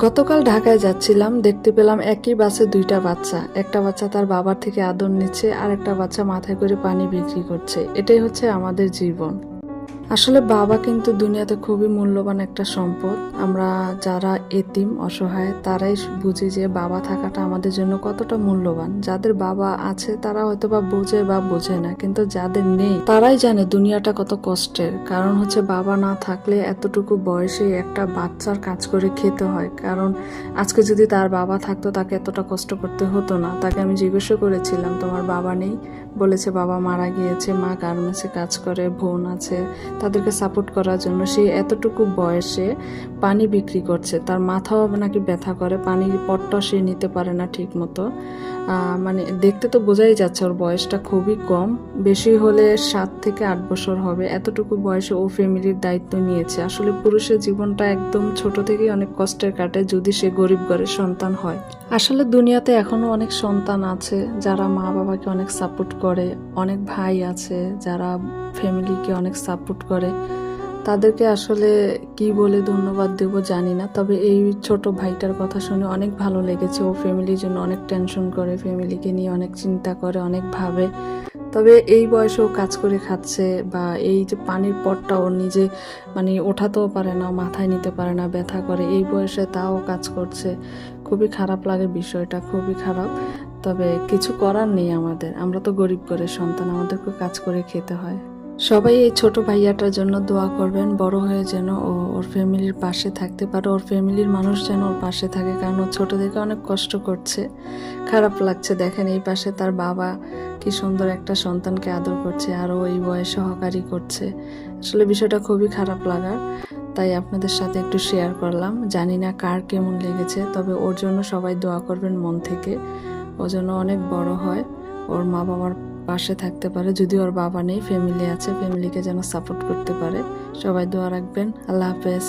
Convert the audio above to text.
গতকাল ঢাকায় যাচ্ছিলাম, দেখতে পেলাম একই বাসে দুইটা বাচ্চা। একটা বাচ্চা তার বাবার থেকে আদর নিচ্ছে, আর একটা বাচ্চা মাথায় করে পানি বিক্রি করছে। এটাই হচ্ছে আমাদের জীবন। আসলে বাবা কিন্তু দুনিয়াতে খুবই মূল্যবান একটা সম্পদ। আমরা যারা এতিম অসহায় তারাই বুঝি যে বাবা থাকাটা আমাদের জন্য কতটা মূল্যবান। যাদের বাবা আছে তারা হয়তো বা বোঝে বা বোঝে না, কিন্তু যাদের নেই তারাই জানে দুনিয়াটা কত কষ্টের। কারণ হচ্ছে বাবা না থাকলে এতটুকু বয়সে একটা বাচ্চার কাজ করে খেতে হয়। কারণ আজকে যদি তার বাবা থাকতো তাকে এতটা কষ্ট করতে হতো না। তাকে আমি জিজ্ঞাসা করেছিলাম, তোমার বাবা নেই? বলেছে বাবা মারা গিয়েছে, মা গার্মেন্টসে কাজ করে, বোন আছে, তাদেরকে সাপোর্ট করার জন্য সে এতটুকু বয়সে পানি বিক্রি করছে। তার মাথাও নাকি ব্যথা করে, পানির পটটা সে নিতে পারে না ঠিক মতো। মানে দেখতে তো বোঝাই যাচ্ছে ওর বয়সটা খুবই কম, বেশি হলে 7 থেকে 8 বছর হবে। এতটুকু বয়সে ও ফ্যামিলির দায়িত্ব নিয়েছে। আসলে পুরুষের জীবনটা একদম ছোট থেকেই অনেক কষ্টের কাটে যদি সে গরিব ঘরের সন্তান হয়। আসলে দুনিয়াতে এখনো অনেক সন্তান আছে যারা মা বাবাকে অনেক সাপোর্ট করে, অনেক ভাই আছে যারা ফ্যামিলিকে অনেক সাপোর্ট করে। তাদেরকে আসলে কি বলে ধন্যবাদ দেব জানি না। তবে এই ছোট ভাইটার কথা শুনে অনেক ভালো লেগেছে। ও ফ্যামিলির জন্য অনেক টেনশন করে, ফ্যামিলিকে নিয়ে অনেক চিন্তা করে, অনেক ভাবে। তবে এই বয়সেও কাজ করে খাচ্ছে, বা এই যে পানির পটটা ওর নিজে মানে ওঠাতেও পারে না, মাথায় নিতে পারে না, ব্যথা করে, এই বয়সে তাও কাজ করছে। খুবই খারাপ লাগে বিষয়টা, খুবই খারাপ। তবে কিছু করার নেই আমাদের, আমরা তো গরিব ঘরের সন্তান, আমাদেরকে কাজ করে খেতে হয়। সবাই এই ছোট ভাইয়াটার জন্য দোয়া করবেন, বড় হয়ে যেন ও ওর ফ্যামিলির পাশে থাকতে পারে, ওর ফ্যামিলির মানুষ যেন ওর পাশে থাকে। কারণ ও ছোট থেকে অনেক কষ্ট করছে। খারাপ লাগছে, দেখেন এই পাশে তার বাবা কি সুন্দর একটা সন্তানকে আদর করছে, আর ও এই বয়সে সহকারী করছে। আসলে বিষয়টা খুবই খারাপ লাগার, তাই আপনাদের সাথে একটু শেয়ার করলাম। জানি না কার কেমন লেগেছে, তবে ওর জন্য সবাই দোয়া করবেন মন থেকে। ও যেন অনেক বড় হয়, ওর মা বাবার পাশে থাকতে পারে। যদি ওর বাবা নেই, ফ্যামিলি আছে, ফ্যামিলিকে যেন সাপোর্ট করতে পারে। সবাই দোয়া রাখবেন। আল্লাহ হাফেজ।